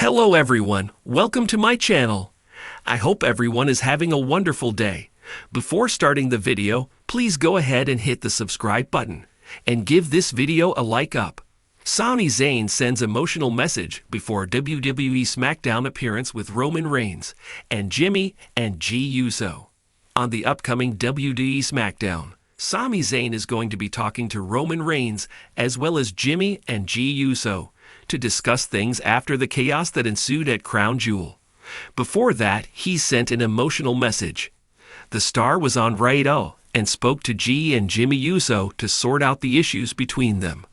Hello everyone, welcome to my channel. I hope everyone is having a wonderful day. Before starting the video, please go ahead and hit the subscribe button and give this video a like up. Sami Zayn sends emotional message before WWE SmackDown appearance with Roman Reigns and Jimmy and G Uso. On the upcoming WWE SmackDown, Sami Zayn is going to be talking to Roman Reigns as well as Jimmy and G Uso to discuss things after the chaos that ensued at Crown Jewel. Before that, he sent an emotional message. The star was on radio and spoke to G and Jimmy Uso to sort out the issues between them.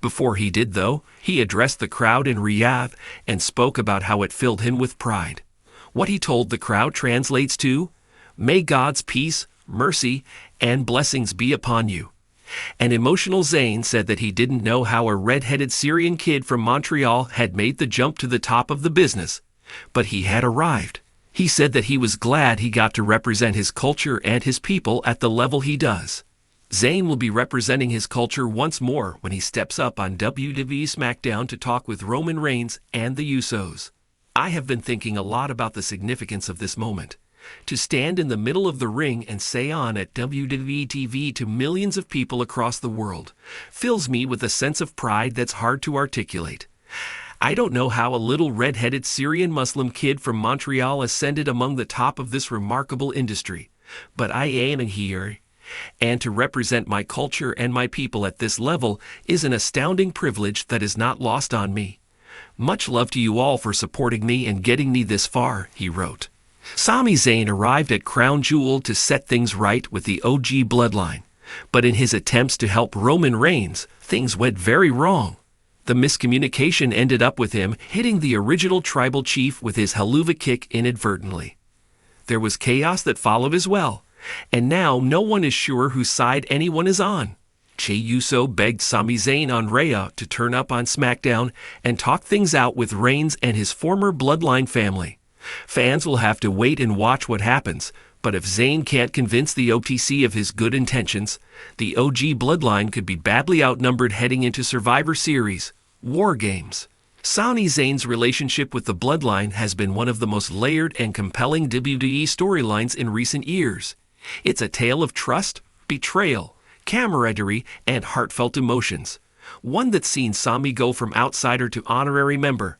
Before he did, though, he addressed the crowd in Riyadh and spoke about how it filled him with pride. What he told the crowd translates to, "May God's peace, mercy, and blessings be upon you." An emotional Zayn said that he didn't know how a red-headed Syrian kid from Montreal had made the jump to the top of the business, but he had arrived. He said that he was glad he got to represent his culture and his people at the level he does. Zayn will be representing his culture once more when he steps up on WWE SmackDown to talk with Roman Reigns and the Usos. I have been thinking a lot about the significance of this moment. To stand in the middle of the ring and say on at WWE TV to millions of people across the world fills me with a sense of pride that's hard to articulate. I don't know how a little red-headed Syrian Muslim kid from Montreal ascended among the top of this remarkable industry, but I am here. And to represent my culture and my people at this level is an astounding privilege that is not lost on me. Much love to you all for supporting me and getting me this far, he wrote. Sami Zayn arrived at Crown Jewel to set things right with the OG bloodline, but in his attempts to help Roman Reigns, things went very wrong. The miscommunication ended up with him hitting the original tribal chief with his haluva kick inadvertently. There was chaos that followed as well, and now no one is sure whose side anyone is on. Jey Uso begged Sami Zayn on Rhea to turn up on SmackDown and talk things out with Reigns and his former bloodline family. Fans will have to wait and watch what happens, but if Zayn can't convince the OTC of his good intentions, the OG bloodline could be badly outnumbered heading into Survivor Series, War Games. Sami Zayn's relationship with the bloodline has been one of the most layered and compelling WWE storylines in recent years. It's a tale of trust, betrayal, camaraderie, and heartfelt emotions. One that's seen Sami go from outsider to honorary member,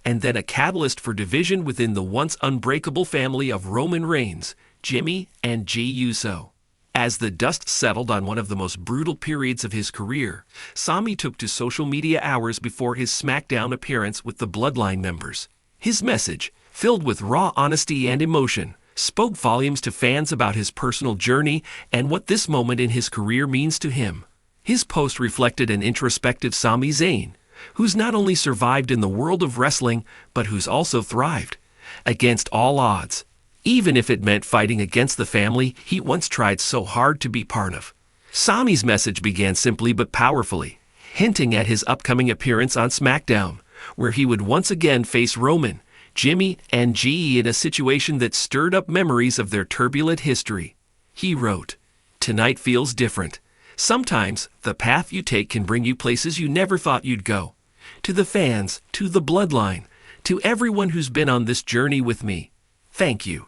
and then a catalyst for division within the once unbreakable family of Roman Reigns, Jimmy, and G Uso. As the dust settled on one of the most brutal periods of his career, Sami took to social media hours before his SmackDown appearance with the Bloodline members. His message, filled with raw honesty and emotion, spoke volumes to fans about his personal journey and what this moment in his career means to him. His post reflected an introspective Sami Zayn, who's not only survived in the world of wrestling, but who's also thrived, against all odds, even if it meant fighting against the family he once tried so hard to be part of. Sami's message began simply but powerfully, hinting at his upcoming appearance on SmackDown, where he would once again face Roman, Jimmy, and G in a situation that stirred up memories of their turbulent history. He wrote, "Tonight feels different. Sometimes the path you take can bring you places you never thought you'd go. To the fans, to the bloodline, to everyone who's been on this journey with me, thank you.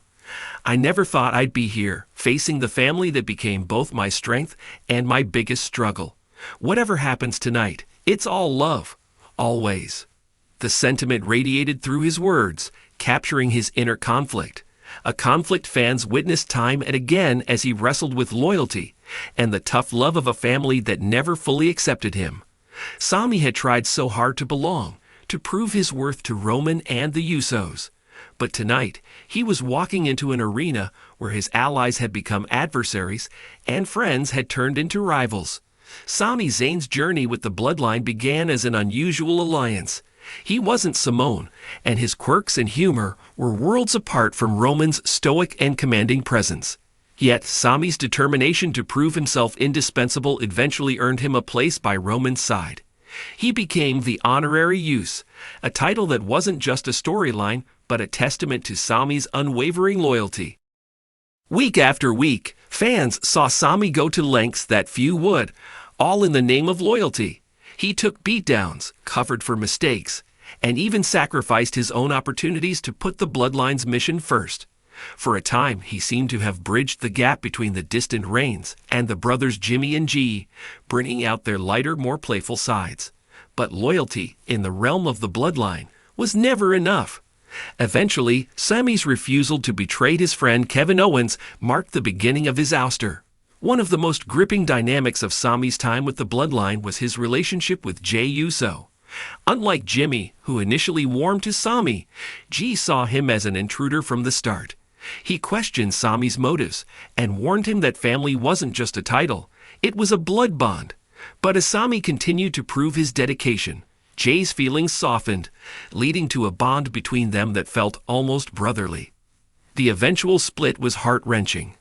I never thought I'd be here, facing the family that became both my strength and my biggest struggle. Whatever happens tonight, it's all love, always." The sentiment radiated through his words, capturing his inner conflict, a conflict fans witnessed time and again as he wrestled with loyalty and the tough love of a family that never fully accepted him. Sami had tried so hard to belong, to prove his worth to Roman and the Usos. But tonight, he was walking into an arena where his allies had become adversaries and friends had turned into rivals. Sami Zayn's journey with the bloodline began as an unusual alliance. He wasn't Simone, and his quirks and humor were worlds apart from Roman's stoic and commanding presence. Yet Sami's determination to prove himself indispensable eventually earned him a place by Roman's side. He became the honorary Use, a title that wasn't just a storyline, but a testament to Sami's unwavering loyalty. Week after week, fans saw Sami go to lengths that few would, all in the name of loyalty. He took beatdowns, covered for mistakes, and even sacrificed his own opportunities to put the Bloodline's mission first. For a time, he seemed to have bridged the gap between the distant Reigns and the brothers Jimmy and G, bringing out their lighter, more playful sides. But loyalty, in the realm of the Bloodline, was never enough. Eventually, Sami's refusal to betray his friend Kevin Owens marked the beginning of his ouster. One of the most gripping dynamics of Sami's time with the Bloodline was his relationship with Jey Uso. Unlike Jimmy, who initially warmed to Sami, G saw him as an intruder from the start. He questioned Sami's motives and warned him that family wasn't just a title, it was a blood bond. But as Sami continued to prove his dedication, Jay's feelings softened, leading to a bond between them that felt almost brotherly. The eventual split was heart-wrenching.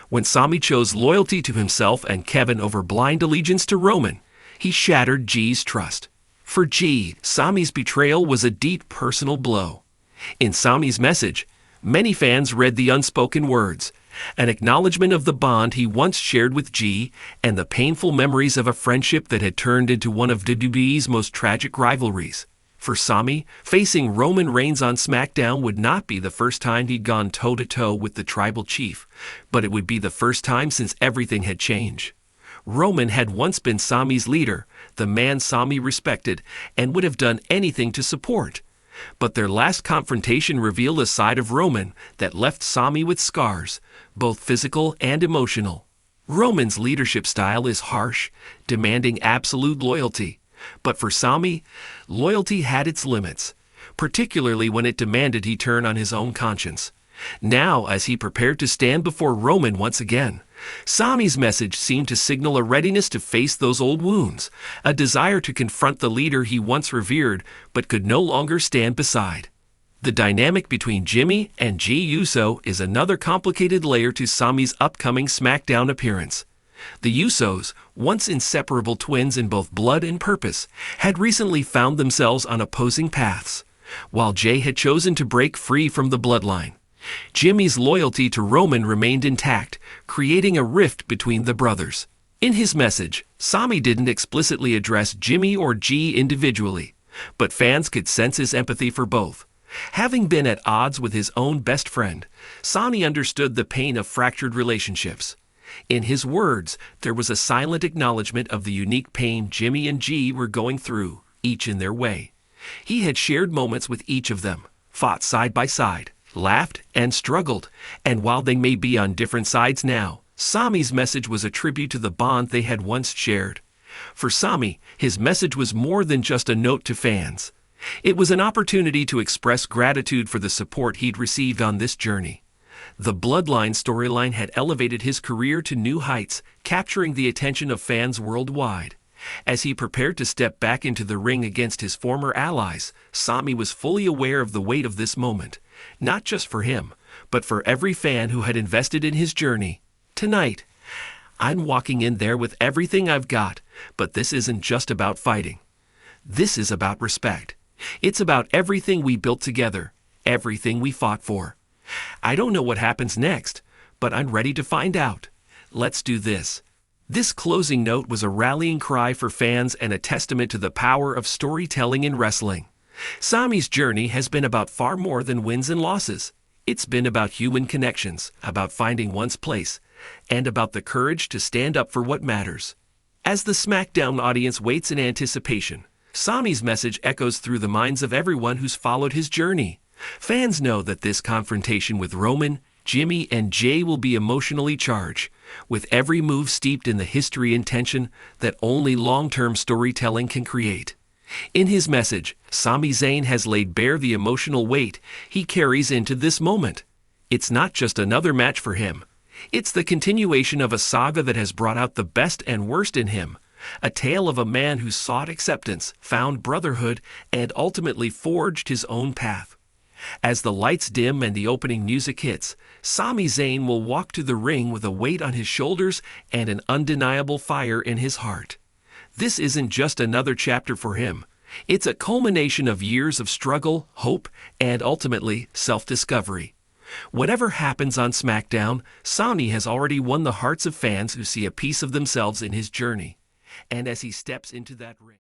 When Sami chose loyalty to himself and Kevin over blind allegiance to Roman, he shattered G's trust. For G, Sami's betrayal was a deep personal blow. In Sami's message, many fans read the unspoken words, an acknowledgement of the bond he once shared with G and the painful memories of a friendship that had turned into one of WWE's most tragic rivalries. For Sami, facing Roman Reigns on SmackDown would not be the first time he'd gone toe-to-toe with the tribal chief, but it would be the first time since everything had changed. Roman had once been Sami's leader, the man Sami respected and would have done anything to support. But their last confrontation revealed a side of Roman that left Sami with scars, both physical and emotional. Roman's leadership style is harsh, demanding absolute loyalty. But for Sami, loyalty had its limits, particularly when it demanded he turn on his own conscience. Now, as he prepared to stand before Roman once again, Sami's message seemed to signal a readiness to face those old wounds, a desire to confront the leader he once revered but could no longer stand beside. The dynamic between Jimmy and Jey Uso is another complicated layer to Sami's upcoming SmackDown appearance. The Usos, once inseparable twins in both blood and purpose, had recently found themselves on opposing paths. While Jey had chosen to break free from the Bloodline, Jimmy's loyalty to Roman remained intact, creating a rift between the brothers. In his message, Sami didn't explicitly address Jimmy or G individually, but fans could sense his empathy for both. Having been at odds with his own best friend, Sami understood the pain of fractured relationships. In his words, there was a silent acknowledgement of the unique pain Jimmy and G were going through, each in their way. He had shared moments with each of them, fought side by side, laughed and struggled, and while they may be on different sides now, Sami's message was a tribute to the bond they had once shared. For Sami, his message was more than just a note to fans. It was an opportunity to express gratitude for the support he'd received on this journey. The Bloodline storyline had elevated his career to new heights, capturing the attention of fans worldwide. As he prepared to step back into the ring against his former allies, Sami was fully aware of the weight of this moment, not just for him, but for every fan who had invested in his journey. Tonight, I'm walking in there with everything I've got, but this isn't just about fighting. This is about respect. It's about everything we built together, everything we fought for. I don't know what happens next, but I'm ready to find out. Let's do this. This closing note was a rallying cry for fans and a testament to the power of storytelling in wrestling. Sami's journey has been about far more than wins and losses. It's been about human connections, about finding one's place, and about the courage to stand up for what matters. As the SmackDown audience waits in anticipation, Sami's message echoes through the minds of everyone who's followed his journey. Fans know that this confrontation with Roman, Jimmy, and Jey will be emotionally charged, with every move steeped in the history and tension that only long-term storytelling can create. In his message, Sami Zayn has laid bare the emotional weight he carries into this moment. It's not just another match for him. It's the continuation of a saga that has brought out the best and worst in him, a tale of a man who sought acceptance, found brotherhood, and ultimately forged his own path. As the lights dim and the opening music hits, Sami Zayn will walk to the ring with a weight on his shoulders and an undeniable fire in his heart. This isn't just another chapter for him. It's a culmination of years of struggle, hope, and ultimately self-discovery. Whatever happens on SmackDown, Sami has already won the hearts of fans who see a piece of themselves in his journey. And as he steps into that ring,